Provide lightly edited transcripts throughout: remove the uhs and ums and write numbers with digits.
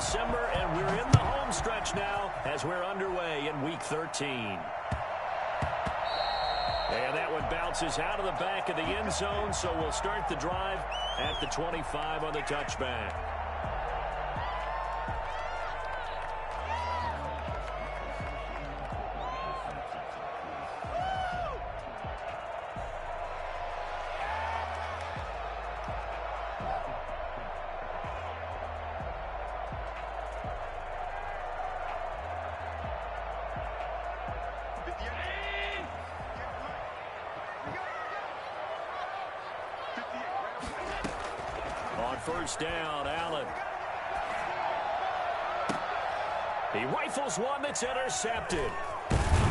December, and we're in the home stretch now as we're underway in Week 13. And that one bounces out of the back of the end zone, so we'll start the drive at the 25 on the touchback. On first down, Allen. He rifles one that's intercepted.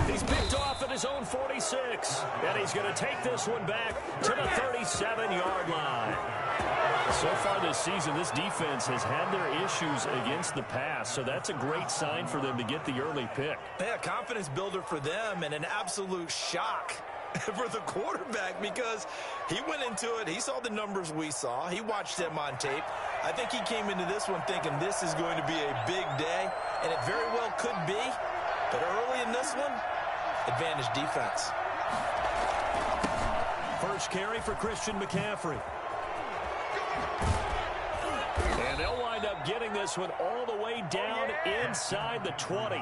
He's picked off at his own 46. And he's going to take this one back to the 37-yard line. So far this season, this defense has had their issues against the pass, so that's a great sign for them to get the early pick. Yeah, confidence builder for them and an absolute shock for the quarterback because he went into it. He saw the numbers we saw. He watched them on tape. I think he came into this one thinking this is going to be a big day, and it very well could be. But early in this one, advantage defense. First carry for Christian McCaffrey. And they'll wind up getting this one all the way down inside the 20.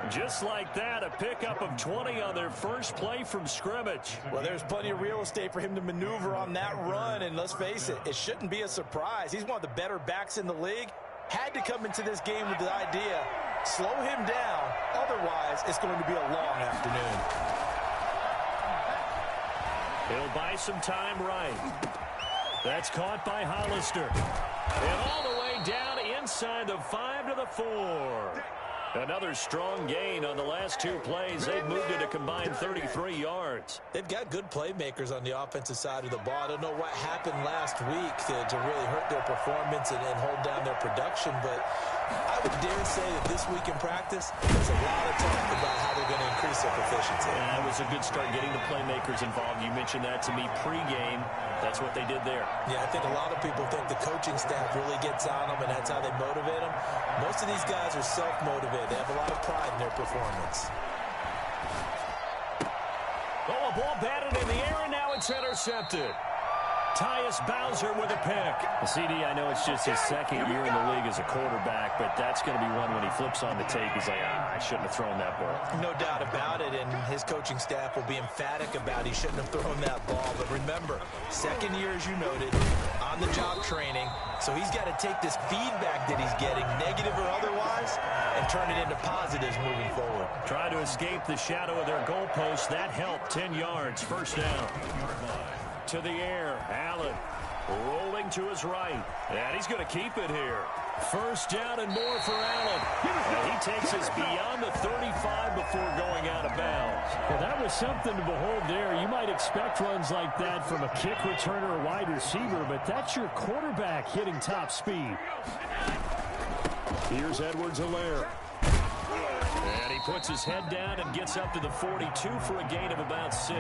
Just like that, a pickup of 20 on their first play from scrimmage. Well, there's plenty of real estate for him to maneuver on that run, and let's face it, it shouldn't be a surprise. He's one of the better backs in the league. Had to come into this game with the idea, slow him down, otherwise it's going to be a long afternoon. He'll buy some time right. That's caught by Hollister. And all the way down inside the 5 to the 4. Another strong gain on the last two plays. They've moved it a combined 33 yards. They've got good playmakers on the offensive side of the ball. I don't know what happened last week to really hurt their performance and hold down their production, but I would dare say that this week in practice, there's a lot of talk about how they're going to increase their proficiency. Yeah, that was a good start getting the playmakers involved. You mentioned that to me pregame. That's what they did there. Yeah, I think a lot of people think the coaching staff really gets on them, and that's how they motivate them. Most of these guys are self-motivated. They have a lot of pride in their performance. Oh, a ball batted in the air, and now it's intercepted. Tyus Bowser with a pick. CD, I know it's just his second year in the league as a quarterback, but that's going to be one when he flips on the tape. He's like, I shouldn't have thrown that ball. No doubt about it, and his coaching staff will be emphatic about he shouldn't have thrown that ball. But remember, second year, as you noted, on-the-job training, so he's got to take this feedback that he's getting, negative or otherwise, and turn it into positives moving forward. Try to escape the shadow of their goalpost. That helped. 10 yards, first down. To the air, Allen rolling to his right, and he's going to keep it here. First down and more for Allen. And he takes us beyond the 35 before going out of bounds. Well, that was something to behold there. You might expect runs like that from a kick returner or wide receiver, but that's your quarterback hitting top speed. Here's Edwards-Helaire. And he puts his head down and gets up to the 42 for a gain of about 6.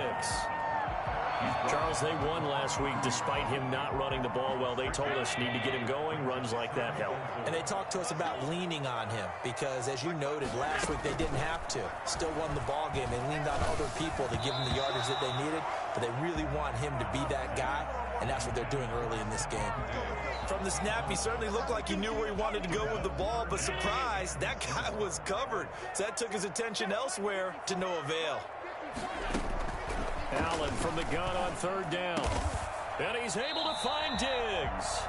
Charles, they won last week despite him not running the ball well. They told us need to get him going. Runs like that help. And they talked to us about leaning on him because, as you noted, last week they didn't have to. Still won the ball game. They leaned on other people to give them the yardage that they needed, but they really want him to be that guy, and that's what they're doing early in this game. From the snap, he certainly looked like he knew where he wanted to go with the ball, but surprise, that guy was covered. So that took his attention elsewhere to no avail. Allen from the gun on third down. And he's able to find Diggs.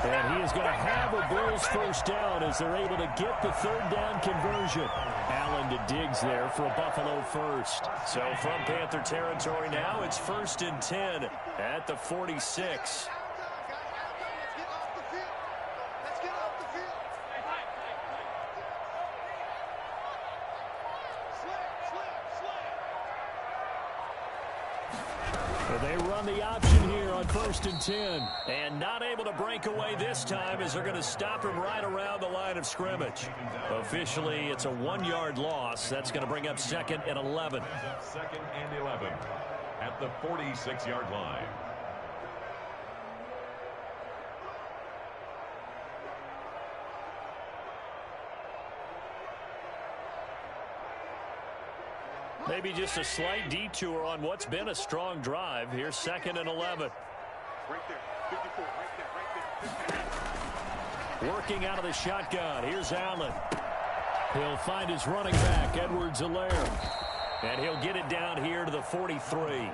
And he is going to have a Bills first down as they're able to get the third down conversion. Allen to Diggs there for a Buffalo first. So from Panther territory now, it's 1st and 10 at the 46. They run the option here on 1st and 10. And not able to break away this time as they're going to stop him right around the line of scrimmage. Officially, it's a 1-yard loss. That's going to bring up 2nd and 11. 2nd and 11 at the 46-yard line. Maybe just a slight detour on what's been a strong drive. Here's 2nd and 11. Right there. 54. Right there. Working out of the shotgun. Here's Allen. He'll find his running back, Edwards-Helaire. And he'll get it down here to the 43.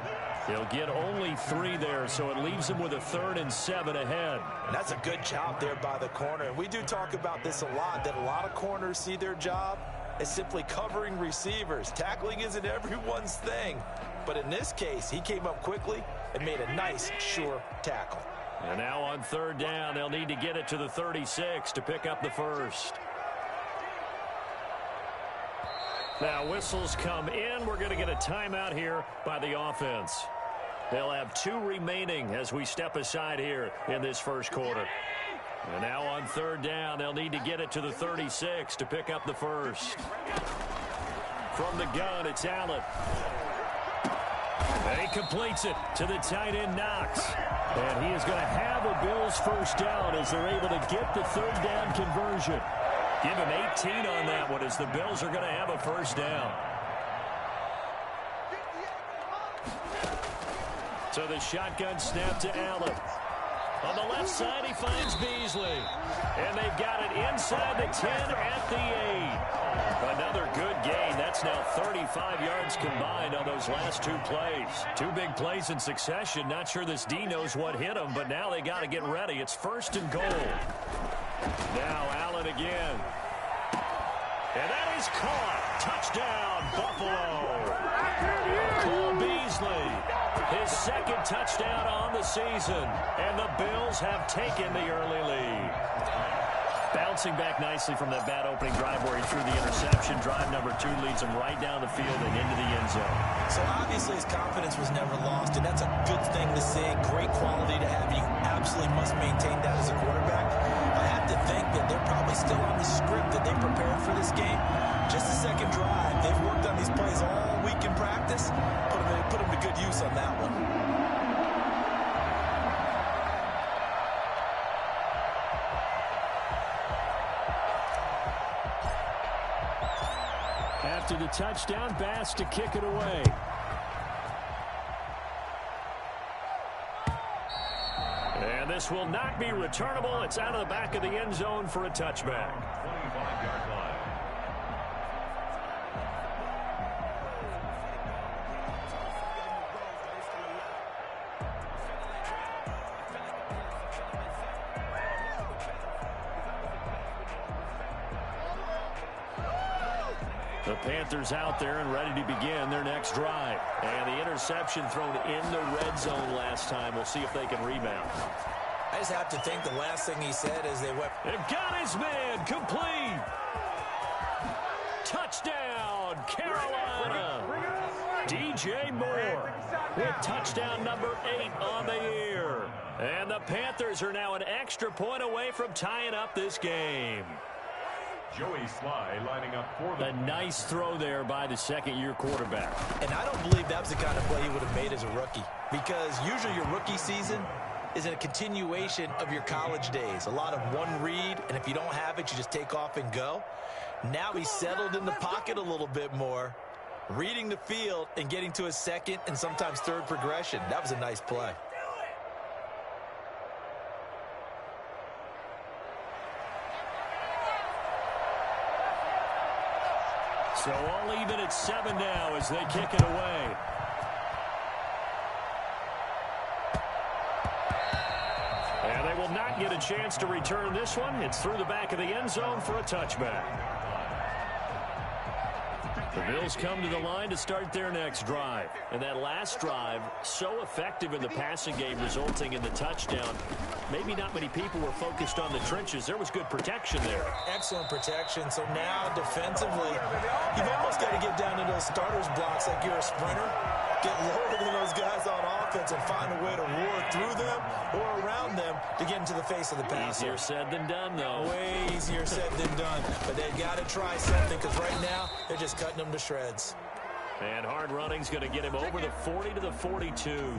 He'll get only 3 there, so it leaves him with a 3rd and 7 ahead. And that's a good job there by the corner. And we do talk about this a lot, that a lot of corners see their job as simply covering receivers. Tackling isn't everyone's thing. But in this case, he came up quickly and made a nice, sure tackle. And now on 3rd down, they'll need to get it to the 36 to pick up the first. Now whistles come in. We're going to get a timeout here by the offense. They'll have 2 remaining as we step aside here in this first quarter. And now on 3rd down, they'll need to get it to the 36 to pick up the first. From the gun, it's Allen. And he completes it to the tight end, Knox. And he is going to have a Bills first down as they're able to get the 3rd down conversion. Give him 18 on that one as the Bills are going to have a first down. So the shotgun snap to Allen. On the left side, he finds Beasley. And they've got it inside the 10 at the 8. Another good gain. That's now 35 yards combined on those last 2 plays. 2 big plays in succession. Not sure this D knows what hit him, but now they got to get ready. It's 1st and goal. Now Allen again. And that is caught. Touchdown, Buffalo. Cole Beasley, his 2nd touchdown on the season. And the Bills have taken the early lead. Bouncing back nicely from that bad opening drive where he threw the interception. Drive number 2 leads him right down the field and into the end zone. So obviously his confidence was never lost, and that's a good thing to see. Great quality to have. You absolutely must maintain that as a quarterback. I have to think that they're probably still on the script that they prepared for this game. Just the 2nd drive. They've worked on these plays all week in practice. Put them to good use on that one. After the touchdown, Bass to kick it away. And this will not be returnable. It's out of the back of the end zone for a touchback. 25-yard line. The Panthers out there and ready to begin their next drive. And the interception thrown in the red zone last time. We'll see if they can rebound. I just have to think the last thing he said is they went. They've got his man complete. Touchdown, Carolina. DJ Moore with touchdown number 8 on the year. And the Panthers are now an extra point away from tying up this game. Joey Sly lining up for the... A nice throw there by the 2nd-year quarterback. And I don't believe that was the kind of play he would have made as a rookie, because usually your rookie season is a continuation of your college days. A lot of one read, and if you don't have it, you just take off and go. Now he's settled in the pocket a little bit more, reading the field and getting to his 2nd and sometimes 3rd progression. That was a nice play. So all even at 7 now as they kick it away. And they will not get a chance to return this one. It's through the back of the end zone for a touchback. The Bills come to the line to start their next drive. And that last drive, so effective in the passing game, resulting in the touchdown. Maybe not many people were focused on the trenches. There was good protection there. Excellent protection. So now defensively, you've almost got to get down to those starters blocks like you're a sprinter. Get lower than those guys on offense and find a way to roar through them or around them to get into the face of the passer. Easier said than done, though. Way easier said than done. But they've got to try something, because right now they're just cutting them to shreds. And hard running's going to get him over the 40 to the 42.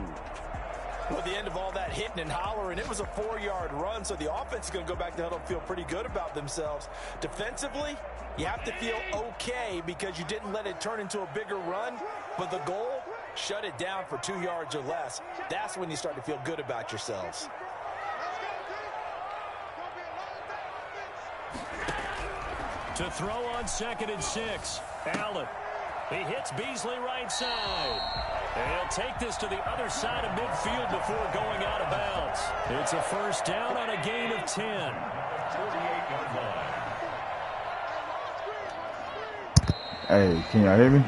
Well, at the end of all that hitting and hollering, it was a 4-yard run, so the offense is going to go back to the huddle and feel pretty good about themselves. Defensively, you have to feel okay because you didn't let it turn into a bigger run, but the goal, shut it down for 2 yards or less. That's when you start to feel good about yourselves. To throw on 2nd and 6, Allen. He hits Beasley right side. And he'll take this to the other side of midfield before going out of bounds. It's a first down on a gain of 10. 48-yard line. Hey, can y'all hear me?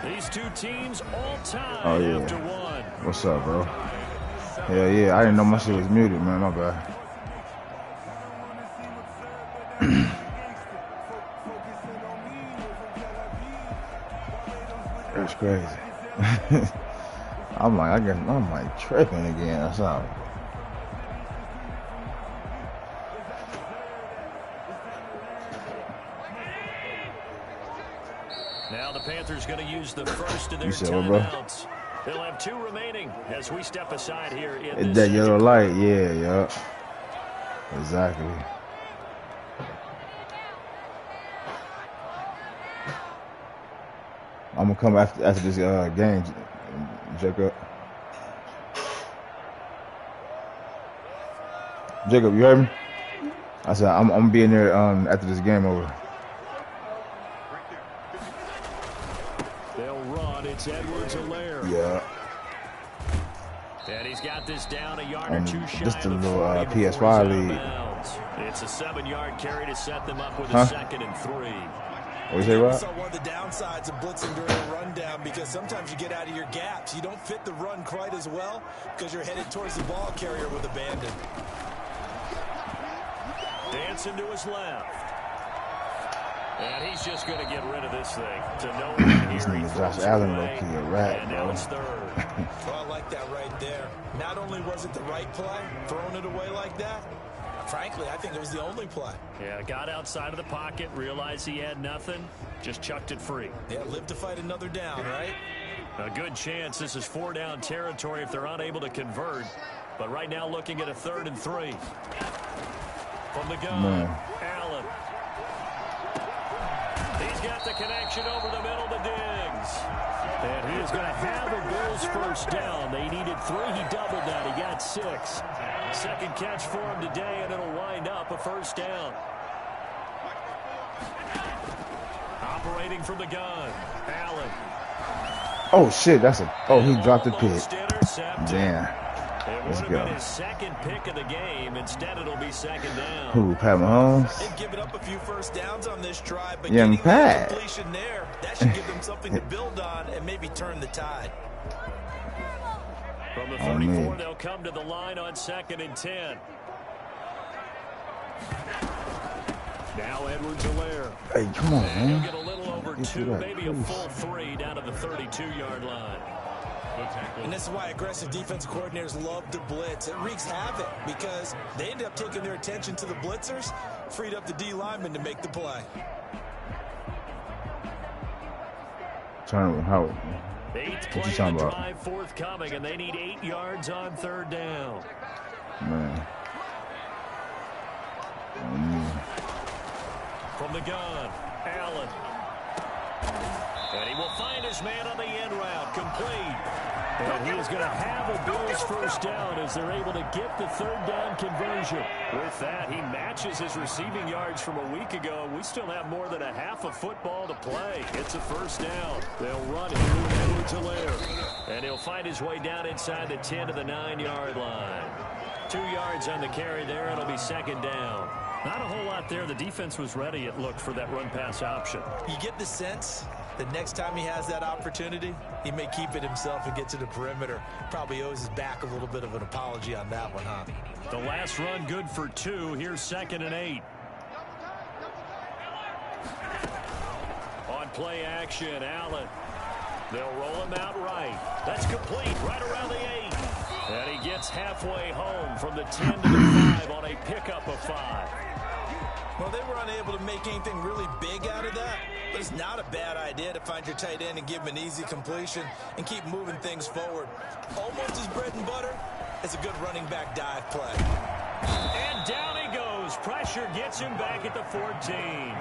These two teams all tied after one. What's up, bro? Hell yeah, I didn't know my shit was muted, man. My bad. That's crazy. I'm like tripping again or something. Now the Panthers going to use the first of their timeouts. They'll have 2 remaining as we step aside here in It's that yellow light, yeah. Exactly. I'm gonna come after this game, Jacob. Jacob, you heard me? I said I'm gonna be in there after this game over. They'll run. It's Edwards-Helaire. Yeah. And he's got this down a yard or 2 shy. Just a little PS5 lead. It's a 7-yard carry to set them up with a 2nd and 3. What you say, Rob? So one of the downsides of blitzing during a rundown, because sometimes you get out of your gaps. You don't fit the run quite as well because you're headed towards the ball carrier with abandon. Dancing to his left. And he's just going to get rid of this thing to no one here. This nigga Josh Allen low-key a rat, and bro. now it's 3rd. Well, I like that right there. Not only was it the right play, throwing it away like that, frankly, I think it was the only play. Yeah, got outside of the pocket, realized he had nothing, just chucked it free. Yeah, live to fight another down, right? A good chance this is 4-down territory if they're unable to convert. But right now looking at a 3rd and 3. From the gun, Allen. He's got the connection over the middle to Diggs. And he is going to have a Bills first down. They needed 3. He doubled that. He got 6. Second catch for him today, and it'll wind up a first down. Operating from the gun, Allen. Oh shit, he dropped the pick. Damn. Let's go. His 2nd pick of the game. Instead, it'll be 2nd down. Who, Pat Mahomes? They've given up a few first downs on this drive, but Young getting Pat. the completion there, that should give them something to build on and maybe turn the tide. From the 34, they'll come to the line on 2nd and 10. Now Edwards-Helaire. Hey, come on, man. He'll get a little over 2, maybe a full 3 down to the 32-yard line. And this is why aggressive defensive coordinators love to blitz. It wreaks havoc because they end up taking their attention to the blitzers, freed up the D lineman to make the play. How? 8th What you play talking of the about? drive forthcoming, and they need 8 yards on 3rd down. Man. From the gun, Allen. And he will find his man on the end route, complete. And he is going to have a Bills first down as they're able to get the 3rd down conversion. With that, he matches his receiving yards from a week ago. We still have more than a half of football to play. It's a first down. They'll run it through Edwards-Helaire. And he'll find his way down inside the 10 to the 9-yard line. 2 yards on the carry there. It'll be 2nd down. Not a whole lot there. The defense was ready, it looked, for that run-pass option. You get the sense that next time he has that opportunity, he may keep it himself and get to the perimeter. Probably owes his back a little bit of an apology on that one, huh? The last run good for 2. Here's 2nd and 8. On play action, Allen. They'll roll him out right. That's complete right around the 8. And he gets halfway home from the 10 to the 5 on a pickup of 5. Well, they were unable to make anything really big out of that, but it's not a bad idea to find your tight end and give him an easy completion and keep moving things forward. Almost his bread and butter, It's a good running back dive play. And down he goes. Pressure gets him back at the 14.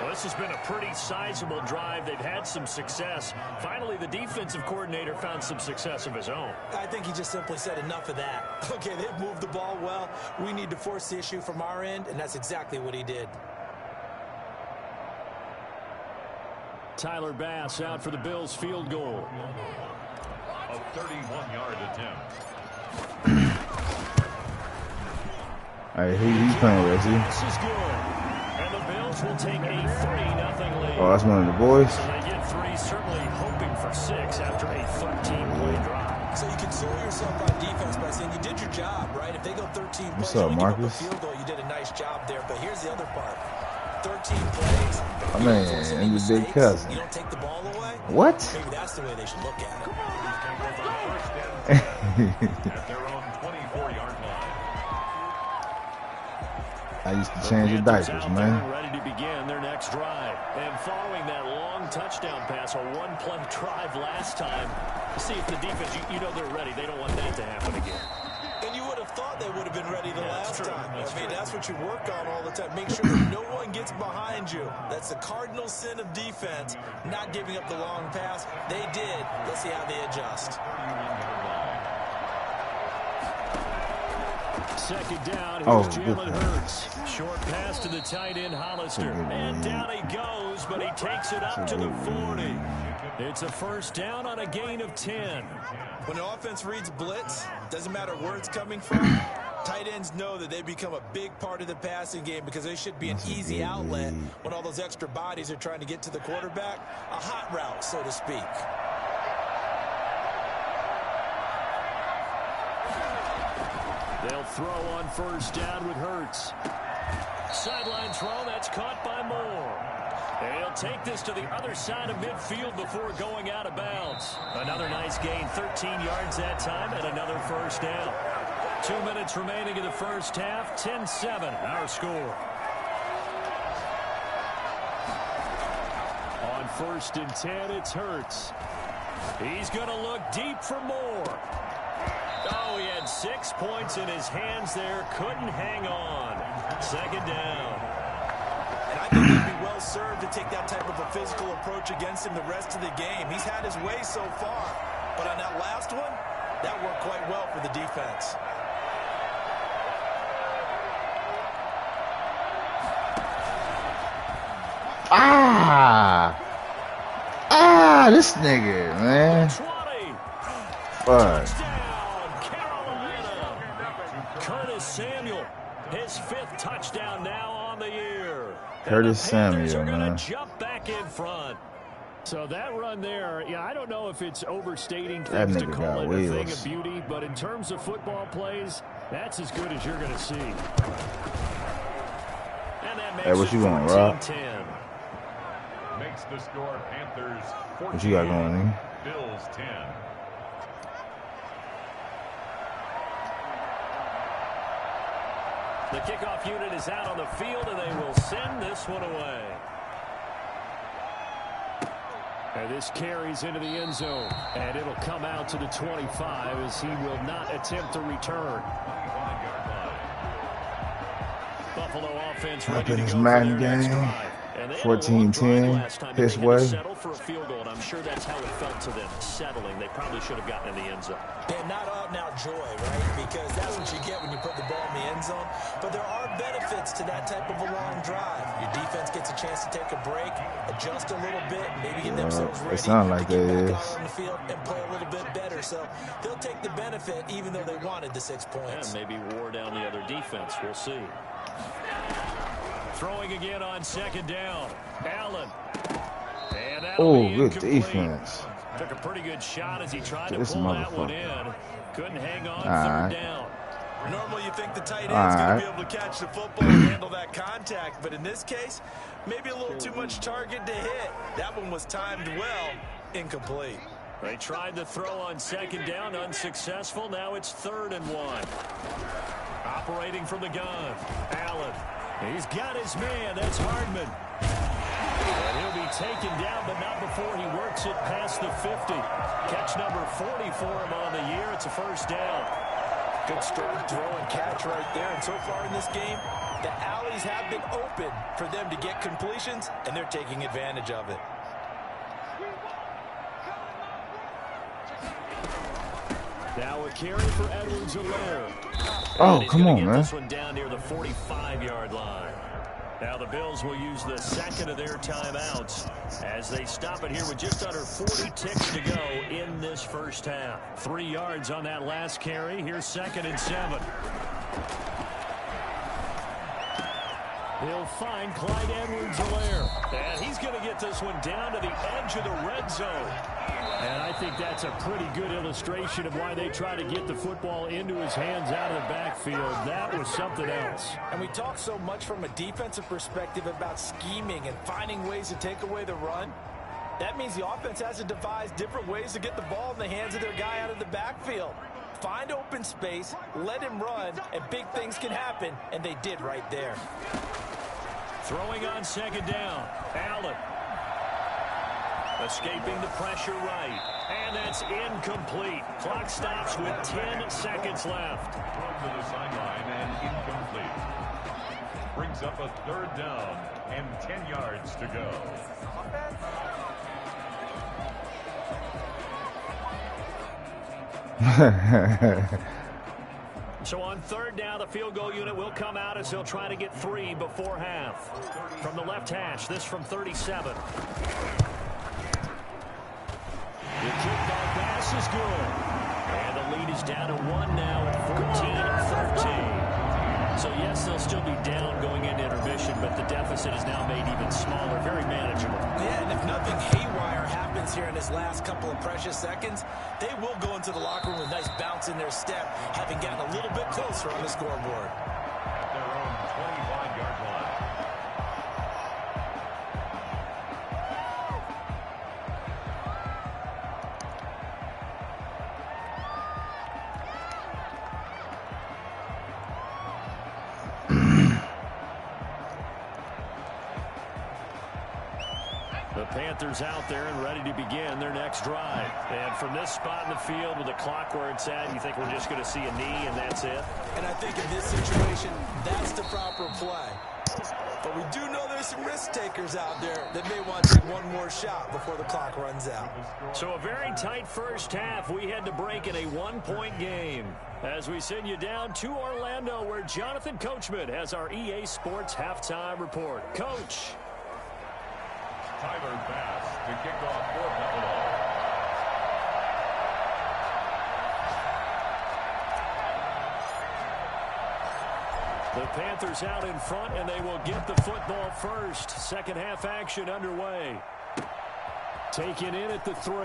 Well, this has been a pretty sizable drive. They've had some success. Finally, the defensive coordinator found some success of his own. I think he just simply said enough of that. Okay, they've moved the ball well. We need to force the issue from our end, and that's exactly what he did. Tyler Bass out for the Bills field goal. A 31-yard attempt. All right, he's playing with, see? This is good. And the Bills will take a 3-0 lead. Oh, that's one of the boys. So they get 3, certainly hoping for 6 after a 13-play drive. So you console yourself on defense by saying you did your job, right? If they go 13 plays, What's up, you give up a Marcus? field goal, you did a nice job there. But here's the other part. 13 plays. I mean, and your big cousin. You don't take the ball away? What? Maybe that's the way they should look at it. At their own 24-yard line. I used to change your diapers, man. Ready to begin their next drive. And following that long touchdown pass, a one-play drive last time, see if the defense, you know they're ready. They don't want that to happen again. And you would have thought they would have been ready the last time. I mean, that's what you work on all the time. Make sure that no one gets behind you. That's the cardinal sin of defense, not giving up the long pass. They did. Let's see how they adjust. Second down, Oh, here's good Jalen pass. Hurts. Short pass to the tight end, Hollister. Good And read. down he goes, but he takes it up to the Good 40. read. It's a first down on a gain of 10. When an offense reads blitz, doesn't matter where it's coming from, tight ends know that they become a big part of the passing game because they should be an That's a easy good outlet read. when all those extra bodies are trying to get to the quarterback. A hot route, so to speak. They'll throw on first down with Hurts. Sideline throw, that's caught by Moore. And he'll take this to the other side of midfield before going out of bounds. Another nice gain, 13 yards that time, and another first down. 2 minutes remaining in the first half, 10-7, our score. On first and 10, it's Hurts. He's going to look deep for Moore. Oh, he had 6 points in his hands there. Couldn't hang on. Second down. And I think he'd be well served to take that type of a physical approach against him the rest of the game. He's had his way so far. But on that last one, that worked quite well for the defense. This nigga, man. 20. Fuck. Touchdown, Carolina. Curtis Samuel, his 5th touchdown now on the year. Curtis And the Panthers Samuel, are gonna man. jump back in front. So that run there, yeah, I don't know if it's overstating That things to nigga call got it a thing wheels. of beauty, but in terms of football plays, that's as good as you're going to see. And that makes Hey, what it you want, Rob? 14-10. Makes the score Panthers 14. What you got going, nigga? Bills 10. The kickoff unit is out on the field, and they will send this one away. And this carries into the end zone, and it'll come out to the 25 as he will not attempt to return. Buffalo offense ready to go for Madden their next game. drive. And they had a 14-10 long drive last time, but his they had to way. settle for a field goal, and I'm sure that's how it felt to them, settling. They probably should have gotten in the end zone. And not out-and-out joy, right? Because that's what you get when you put the ball in the end zone. But there are benefits to that type of a long drive. Your defense gets a chance to take a break, adjust a little bit, maybe get themselves ready sound like to get that back is. out on the field and play a little bit better. So they'll take the benefit even though they wanted the 6 points. And maybe wore down the other defense. We'll see. Throwing again on second down. Allen. And that'll Oh, be good incomplete. defense. Took a pretty good shot as he tried to This pull that one motherfucker. in. Couldn't hang on Alright. third down. Normally you think the tight end's All going right. to be able to catch the football and handle that contact. But in this case, maybe a little too much target to hit. That one was timed well. Incomplete. They tried to throw on second down, unsuccessful. Now it's 3rd and 1. Operating from the gun. Allen. He's got his man. That's Hardman. And he'll be taken down, but not before he works it past the 50. Catch number 40 for him on the year. It's a first down. Good strong throw and catch right there. And so far in this game, the alleys have been open for them to get completions, and they're taking advantage of it. Now a carry for Edwards-Helaire. Oh, come on, get man. This one down near the 45-yard line. Now the Bills will use the second of their timeouts as they stop it here with just under 40 ticks to go in this first half. 3 yards on that last carry. Here's 2nd and 7. He'll find Clyde Edwards-Helaire. And he's going to get this one down to the edge of the red zone. And I think that's a pretty good illustration of why they try to get the football into his hands out of the backfield. That was something else. And we talk so much from a defensive perspective about scheming and finding ways to take away the run. That means the offense has to devise different ways to get the ball in the hands of their guy out of the backfield. Find open space, let him run, and big things can happen, and they did right there. Throwing on 2nd down, Allen. Escaping the pressure right. And that's incomplete. Clock stops with 10 seconds left. Thrown to the sideline and incomplete. Brings up a 3rd down and 10 yards to go. So on 3rd down, the field goal unit will come out as they'll try to get 3 before half. From the left hash, this from 37. The kickoff pass is good. And the lead is down to 1 now at 14-13. So, yes, they'll still be down going into intermission, but the deficit is now made even smaller, very manageable. Yeah, and if nothing haywire happens here in his last couple of precious seconds, they will go into the locker room with a nice bounce in their step, having gotten a little bit closer on the scoreboard. At their own 25-yard line. The Panthers out there and ready to begin their next drive. And from this spot in the field with the clock where it's at, you think we're just going to see a knee and that's it? And I think in this situation, that's the proper play. But we do know there's some risk takers out there that may want to take one more shot before the clock runs out. So a very tight first half. We had to break in a 1-point game. As we send you down to Orlando, where Jonathan Coachman has our EA Sports halftime report. Coach. Tyler Bass to kick off for Buffalo. The Panthers out in front, and they will get the football first. Second half action underway. Taken in at the 3.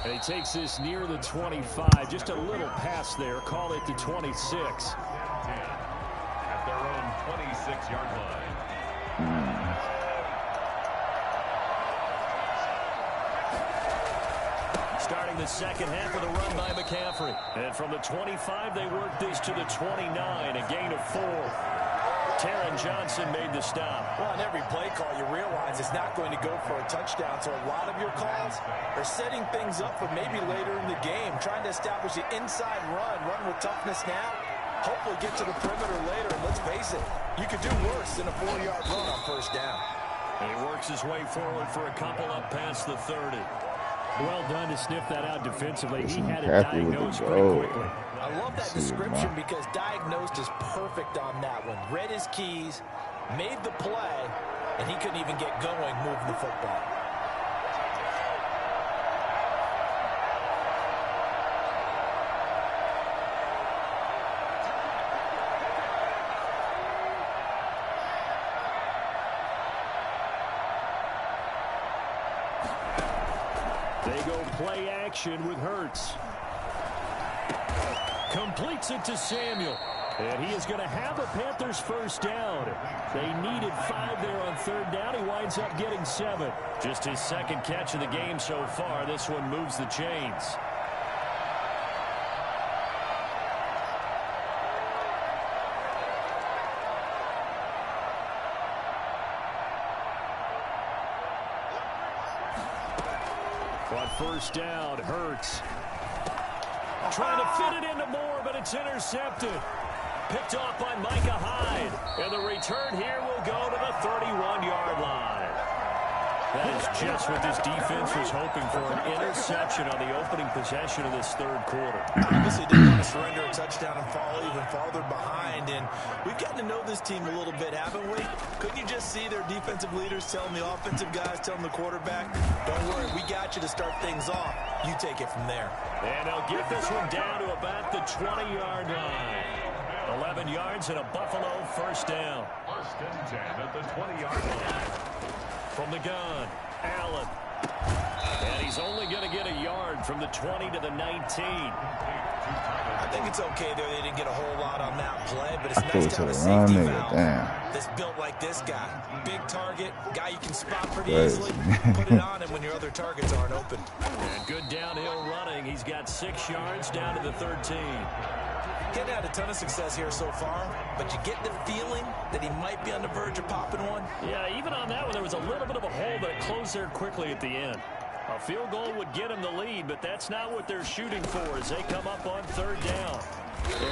And he takes this near the 25. Just a little pass there. Call it the 26. At their own 26-yard line. Starting the second half of the run by McCaffrey. And from the 25, they work this to the 29, a gain of 4. Taron Johnson made the stop. Well, on every play call, you realize it's not going to go for a touchdown. So a lot of your calls are setting things up for maybe later in the game, trying to establish the inside run with toughness now. Hopefully get to the perimeter later, and let's face it, you could do worse than a 4-yard run on first down. And he works his way forward for a couple up past the 30. Well done to sniff that out defensively. He had it diagnosed pretty quickly. I love that description because diagnosed is perfect on that one. Read his keys, made the play, and he couldn't even get going moving the football. They go play action with Hurts. Completes it to Samuel. And he is going to have the Panthers first down. They needed 5 there on 3rd down. He winds up getting 7. Just his second catch of the game so far. This one moves the chains. On first down, Hurts. Trying to fit it into Moore, but it's intercepted. Picked off by Micah Hyde. And the return here will go to the 31-yard line. That is just what this defense was hoping for, an interception on the opening possession of this third quarter. Obviously didn't want to surrender a touchdown and fall even farther behind. And we've gotten to know this team a little bit, haven't we? Couldn't you just see their defensive leaders telling the offensive guys, telling the quarterback, don't worry, we got you to start things off. You take it from there. And they'll get this one down to about the 20-yard line. 11 yards and a Buffalo first down. First and 10 at the 20-yard line. From the gun, Allen. And he's only going to get a yard from the 20 to the 19. I think it's okay there. They didn't get a whole lot on that play, but it's nice to have a safety valve that's built like this guy. Big target, guy you can spot pretty easily. Put it on him when your other targets aren't open. And good downhill running. He's got 6 yards down to the 13. Hasn't had a ton of success here so far, but you get the feeling that he might be on the verge of popping one. Yeah, even on that one, there was a little bit of a hole that closed there quickly at the end. A field goal would get him the lead, but that's not what they're shooting for as they come up on third down.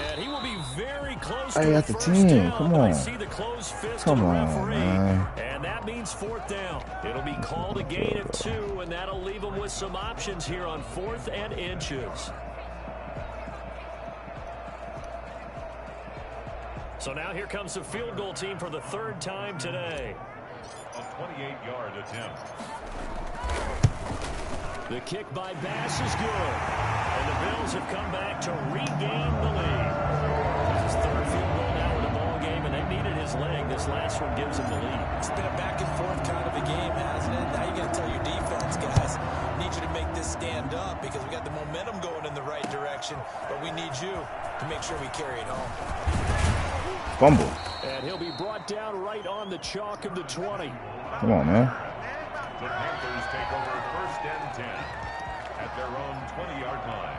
And he will be very close to the first down. Come on. I see the closed fist of the referee, and that means fourth down. It'll be called a gain of 2, and that'll leave them with some options here on 4th and inches. So now here comes the field goal team for the third time today. A 28-yard attempt. The kick by Bass is good. And the Bills have come back to regain the lead. This is third field goal now in the ball game, and they needed his leg. This last one gives him the lead. It's been a back and forth kind of a game, hasn't it? Now you got to tell your defense, guys, need you to make this stand up because we got the momentum going in the right direction, but we need you to make sure we carry it home. Fumble. And he'll be brought down right on the chalk of the 20. Come on, man. The Panthers take over first and 10 at their own 20-yard line.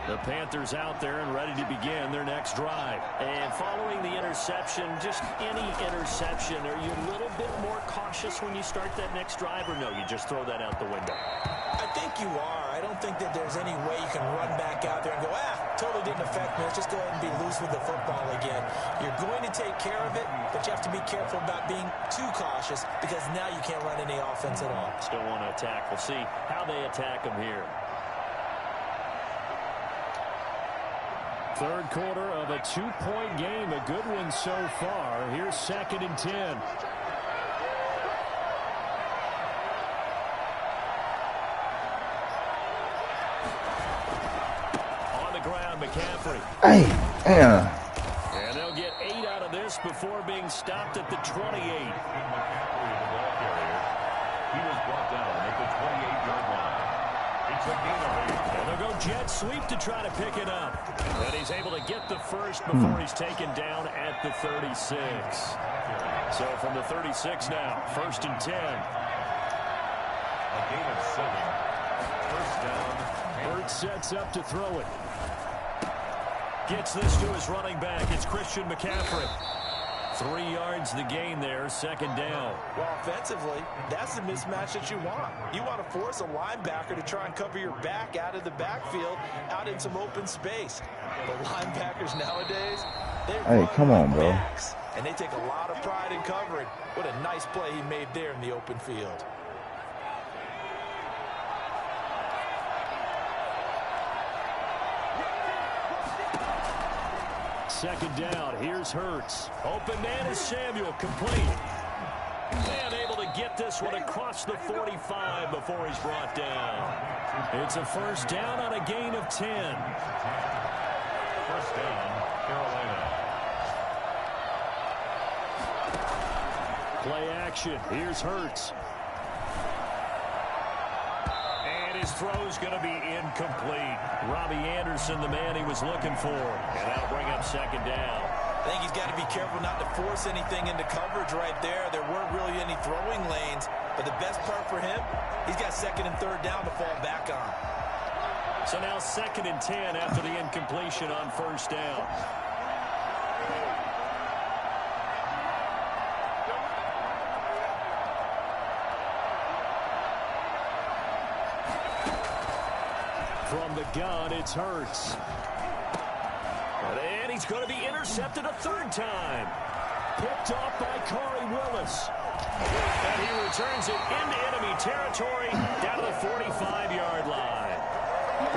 The Panthers out there and ready to begin their next drive. And following the interception, just any interception, are you a little bit more cautious when you start that next drive, or no, you just throw that out the window? I think you are. I don't think that there's any way you can run back out there and go, totally didn't affect me. Let's just go ahead and be loose with the football again. You're going to take care of it, but you have to be careful about being too cautious because now you can't run any offense at all. Still want to attack. We'll see how they attack them here. Third quarter of a 2-point game. A good one so far. Here's 2nd and 10. McCaffrey. Hey, damn. And they'll get 8 out of this before being stopped at the 28. McCaffrey, the ball carrier. He was brought down at the 28-yard line. It's a gain of 8. And they'll go jet sweep to try to pick it up. And he's able to get the first before he's taken down at the 36. So from the 36 now, 1st and 10. A gain of 7. First down. Burt sets up to throw it. Gets this to his running back. It's Christian McCaffrey. 3 yards the gain there, 2nd down. Well, offensively, that's the mismatch that you want. You want to force a linebacker to try and cover your back out of the backfield, out in some open space. The linebackers nowadays, they come on, bro. Backs, and they take a lot of pride in covering. What a nice play he made there in the open field. Second down. Here's Hurts. Open man is Samuel. Complete. And able to get this one across the 45 before he's brought down. It's a first down on a gain of 10. First down, Carolina. Play action. Here's Hurts. His throw's going to be incomplete. Robbie Anderson, the man he was looking for. And that'll bring up 2nd down. I think he's got to be careful not to force anything into coverage right there. There weren't really any throwing lanes. But the best part for him, he's got 2nd and 3rd down to fall back on. So now 2nd and 10 after the incompletion on 1st down. From the gun, it's Hurts. And he's going to be intercepted a third time. Picked off by Corey Willis. And he returns it into enemy territory down to the 45-yard line.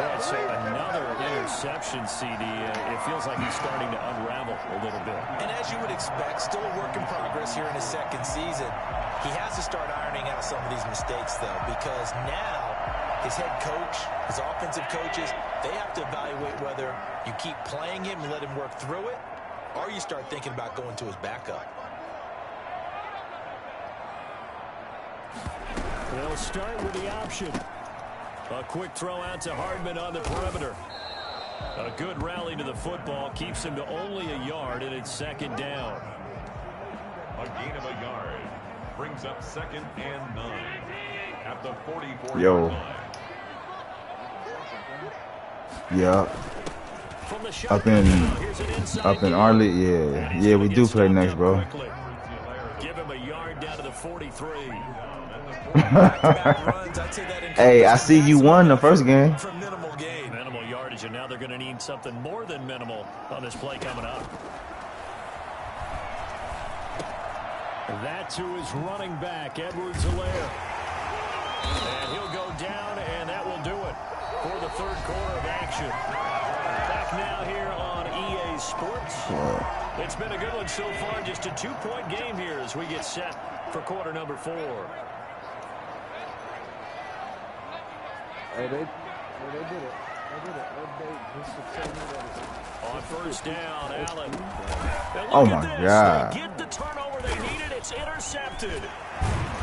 That's another interception, CD. It feels like he's starting to unravel a little bit. And as you would expect, still a work in progress here in his second season. He has to start ironing out some of these mistakes, though, because now his head coach, his offensive coaches, they have to evaluate whether you keep playing him and let him work through it, or you start thinking about going to his backup. They'll start with the option. A quick throw out to Hardman on the perimeter. A good rally to the football keeps him to only a yard, and it's second down. A gain of a yard brings up 2nd and 9 at the 44-yard Yo. line. Yeah. From the Up in Arley, yeah, we do play next, bro. Give him a yard down to the 43. Hey, I see you won the first game. For minimal gain. Minimal yardage, and now they're going to need something more than minimal on this play coming up. That's who is running back, Edwards-Helaire. And he'll go down, and that will do it for the third quarter of action. Back now here on EA Sports. It's been a good one so far. Just a 2-point game here as we get set for quarter number 4. Hey, they did it. They did it. On first down, Allen. Oh, my God. Get the turnover they needed. It's intercepted.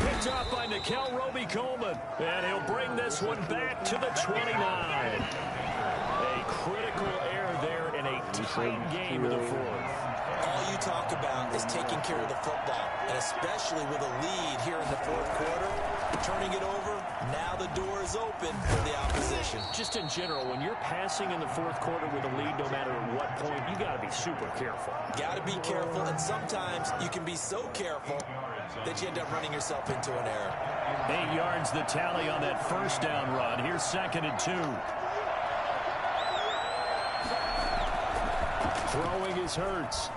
Picked up by Nickel Roby-Coleman. And he'll bring this one back to the 29. A critical error there in a tight game in the fourth. All you talk about is taking care of the football, and especially with a lead here in the fourth quarter, turning it over, now the door is open for the opposition. Just in general, when you're passing in the fourth quarter with a lead, no matter what point, you got to be super careful. Got to be careful, and sometimes you can be so careful that you end up running yourself into an error. 8 yards the tally on that first down run. Here's 2nd and 2. Throwing is Hurts.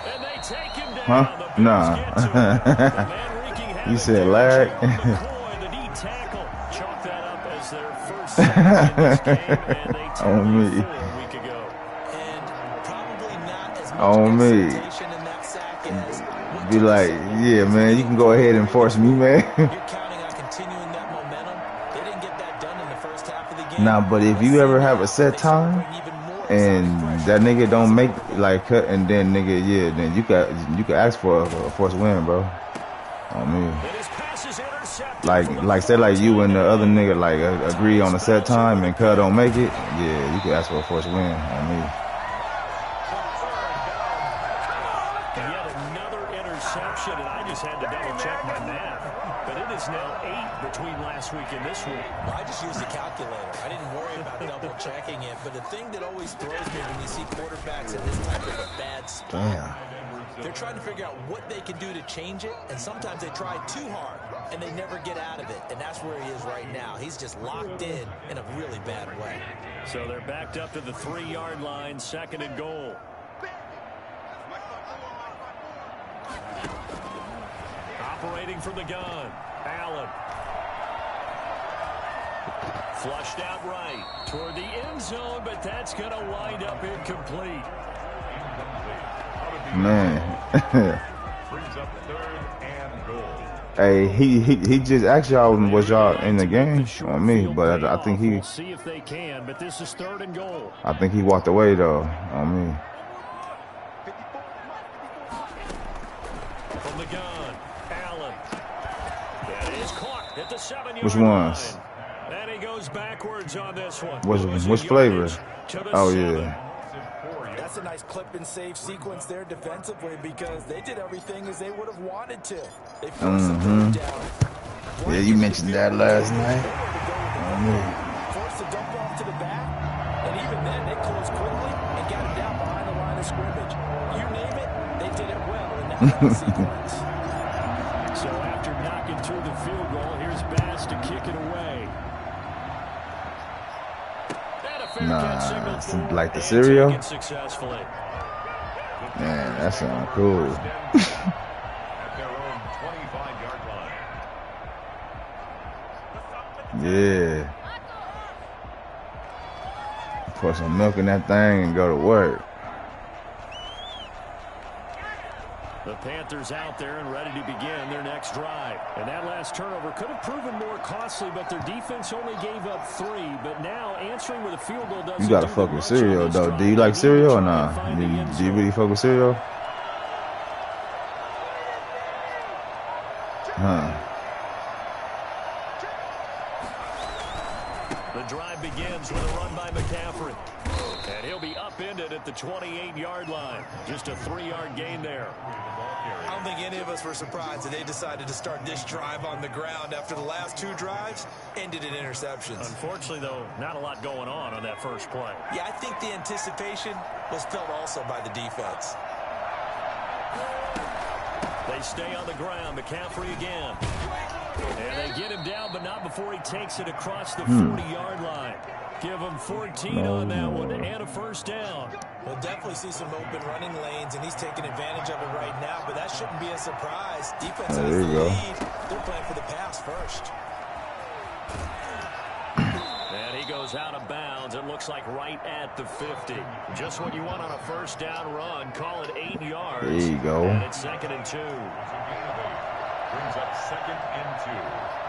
And they take him down. Huh? Nah. You said Larry. The D tackle. Chalk that up as their first sack in this game, and they took On me. a week ago. And probably not as much On me. excitation in that sack as what Be like, yeah, man, you can go ahead and force me, man. you're counting on continuing that momentum. They didn't get that done in the first half of the game. Nah, but if you ever have a set time and that nigga don't make like cut, and then nigga, yeah, then you could ask for a force win, bro. On me. And his pass is intercepted. Like say like you and the other nigga like agree on a set time and cut don't make it, yeah, you could ask for a force win on me. Yet another interception, and I just had to double check my math. But it is now 8 between last week and this week. Well, I just used a calculator. I didn't worry about double checking it. But the thing that always throws me when you see quarterbacks in this type of a bad spot, Damn. they're trying to figure out what they can do to change it, and sometimes they try too hard, and they never get out of it, and that's where he is right now. He's just locked in a really bad way. So they're backed up to the 3-yard line, 2nd and goal. Operating from the gun, Allen. Flushed out right toward the end zone, but that's going to wind up incomplete. Man. Brings up 3rd and goal. Hey, he just asked y'all was y'all in the game on me, but I think he We'll see if they can, but this is 3rd and goal. I think he walked away though on me. From the gun, Allen. That is caught at the 7-yard Which ones? line. And he goes backwards on this one. Which flavor? Oh yeah. That's a nice clip and save sequence there defensively because they did everything as they would have wanted to. They forced the third down. Yeah, you mentioned that last night. Forced the dump off to the back, and even then they closed quickly and got it down behind the line of scrimmage. You name it, they did it well in that last sequence. So after knocking through the field goal, here's Bass to kick it away. Like the cereal? Take it successfully. Man, that sounds cool. At their own 25-yard line. Yeah. Put some milk in that thing and go to work. The Panthers out there and ready to begin their next drive. And that last turnover could have proven more costly, but their defense only gave up 3. But now answering with a field goal doesn't. You gotta fuck with cereal though. Do you like cereal or not? Do you really fuck with cereal? Huh. The drive begins with a run by McCaffrey. And he'll be upended at the 28-yard line. Just a 3-yard gain there. I don't think any of us were surprised that they decided to start this drive on the ground after the last 2 drives ended in interceptions. Unfortunately, though, not a lot going on that first play. Yeah, I think the anticipation was felt also by the defense. They stay on the ground. McCaffrey again. And they get him down, but not before he takes it across the 40-yard line. Give him 14 on that one and a first down. We'll definitely see some open running lanes, and he's taking advantage of it right now, but that shouldn't be a surprise. Defense has the lead. They're playing for the pass first. And he goes out of bounds. It looks like right at the 50. Just what you want on a first down run. Call it 8 yards. There you go. And it's 2nd and 2. Brings up 2nd and 2.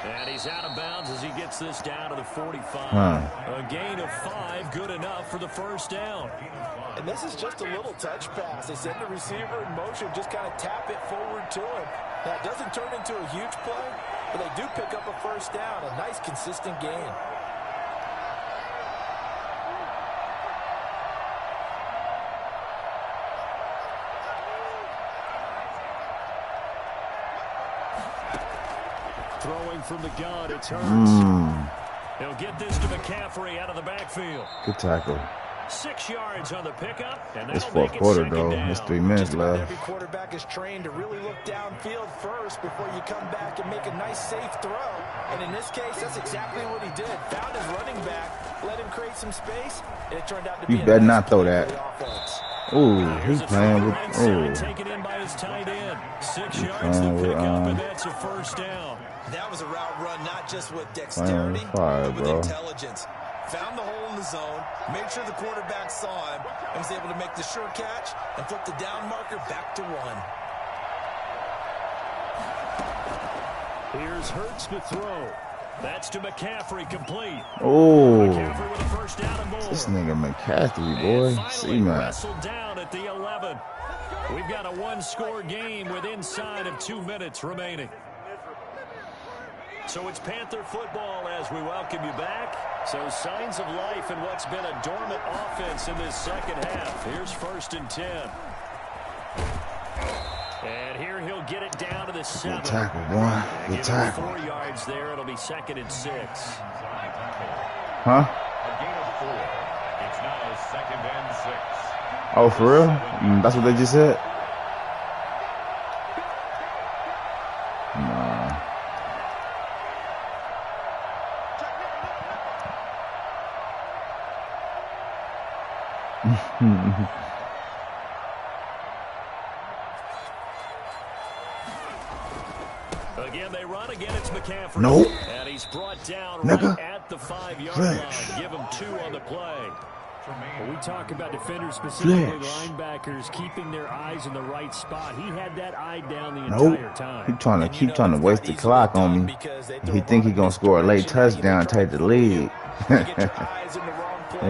And he's out of bounds as he gets this down to the 45. A gain of 5, good enough for the first down. And this is just a little touch pass. They send the receiver in motion, just kind of tap it forward to him. Now, it doesn't turn into a huge play, but they do pick up a first down. A nice, consistent gain. Throwing from the gun, it's Hurts. He'll get this to McCaffrey out of the backfield. Good tackle. 6 yards on the pickup. And it's 4th quarter, though. There's 3 minutes left. Every quarterback is trained to really look downfield first before you come back and make a nice, safe throw. And in this case, that's exactly what he did. Found his running back, let him create some space, and it turned out to be You better nice not throw that. Ooh, he's playing with. Ooh. Taken in by his tight end. 6 yards to pick up, and that's a first down. That was a route run, not just with dexterity, but with intelligence. Found the hole in the zone, made sure the quarterback saw him, and was able to make the sure catch and flip the down marker back to 1. Here's Hurts to throw. That's to McCaffrey, complete. Oh, McCaffrey with a first down and more. This nigga McCaffrey, boy. See, man. Wrestled down at the 11. We've got a 1-score game with inside of 2 minutes remaining. So it's Panther football as we welcome you back. So signs of life in what's been a dormant offense in this second half. Here's 1st and 10. And here he'll get it down to the 7. Good tackle, boy. Good tackle. 4 yards there. It'll be 2nd and 6. Huh? A gain of 4. It's now 2nd and 6. Oh, for real? That's what they just said? Nah. Again, they run. Again, it's McCaffrey. Nope. And he's brought down Nigga. right at the 5-yard line. Give him 2 on the play. When we talk about defenders, specifically linebackers, keeping their eyes in the right spot, he had that eye down the entire time. He trying to keep trying to waste the clock on me. He think he gonna score a late touchdown and take the lead. Think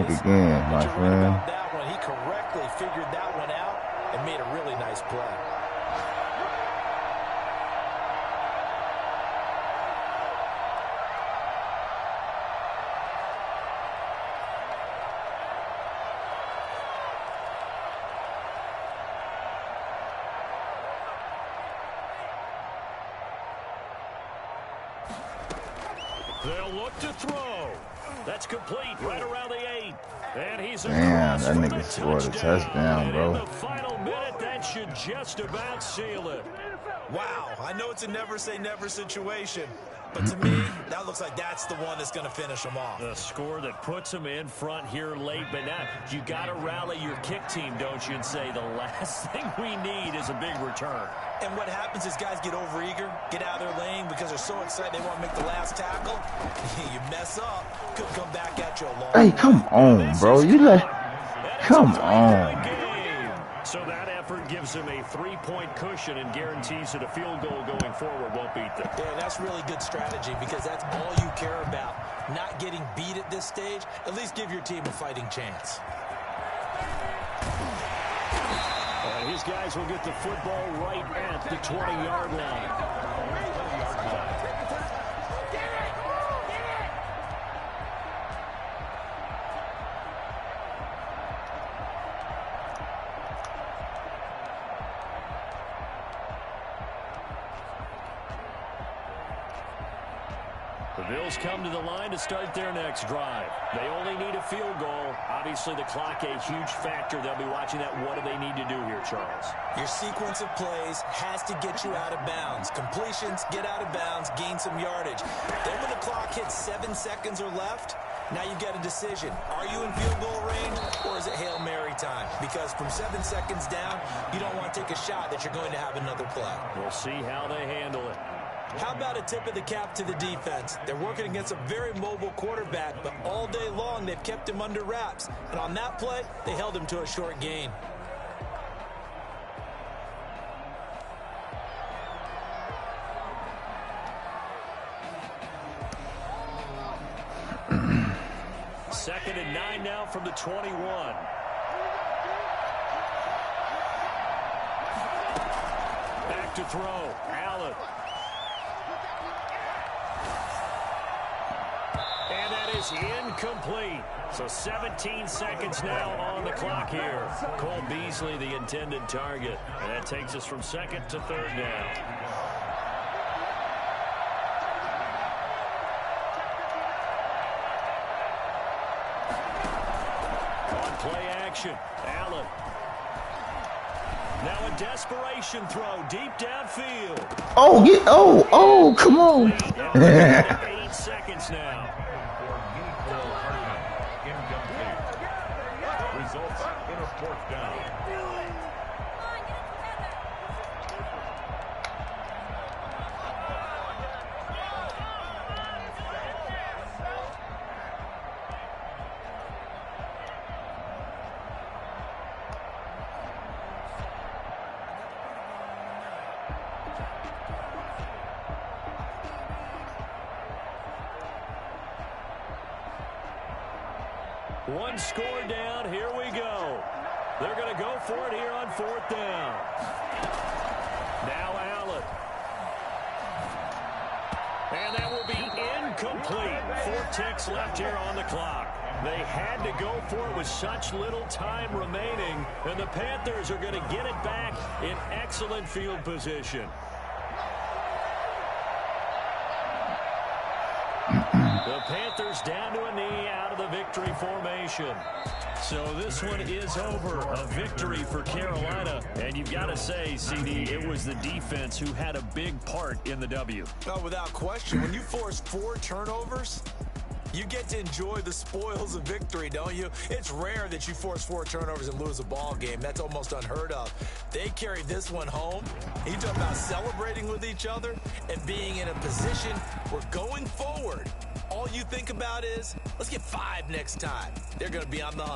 again, my friend. He correctly figured that one out and made a really nice play. They'll look to throw. That's complete right around the 8. And he's Damn, across that for nigga the scored a touchdown, And bro. in the final minute, that should just about seal it. Wow, I know it's a never-say-never situation, but to me, that looks like that's the one that's going to finish them off. The score that puts them in front here late, but now you got to rally your kick team, don't you, and say the last thing we need is a big return. And what happens is guys get overeager, get out of their lane because they're so excited they want to make the last tackle. You mess up, could come back at you a long Hey, come on, bro. You like, come on. So that effort gives him a 3-point cushion and guarantees that a field goal going forward won't beat them. Yeah, that's really good strategy because that's all you care about. Not getting beat at this stage, at least give your team a fighting chance. His guys will get the football right at the 20-yard line. The Bills come to the line to start their next drive. They only need a field goal. Obviously, the clock a huge factor. They'll be watching that. What do they need to do here, Charles? Your sequence of plays has to get you out of bounds. Completions, get out of bounds, gain some yardage. Then when the clock hits 7 seconds or left, now you get a decision. Are you in field goal range or is it Hail Mary time? Because from 7 seconds down, you don't want to take a shot that you're going to have another play. We'll see how they handle it. How about a tip of the cap to the defense? They're working against a very mobile quarterback, but all day long they've kept him under wraps. And on that play, they held him to a short gain. Second and 9 now from the 21. Back to throw. Allen. And that is incomplete. So 17 seconds now on the clock here. Cole Beasley, the intended target. And that takes us from second to third down. On play action, Allen. Now a desperation throw deep downfield. Oh, come on. 8 seconds now. Results in a fourth down. One score down. Here we go. They're going to go for it here on fourth down. Now Allen. And that will be incomplete. 4 ticks left here on the clock. They had to go for it with such little time remaining. And the Panthers are going to get it back in excellent field position. The Panthers down to a knee out of the victory formation. So this one is over. A victory for Carolina. And you've got to say, CD, it was the defense who had a big part in the W. Oh, without question. When you force 4 turnovers, you get to enjoy the spoils of victory, don't you? It's rare that you force 4 turnovers and lose a ball game. That's almost unheard of. They carried this one home. You talk about celebrating with each other and being in a position where going forward, all you think about is, let's get 5 next time. They're going to be on the hunt.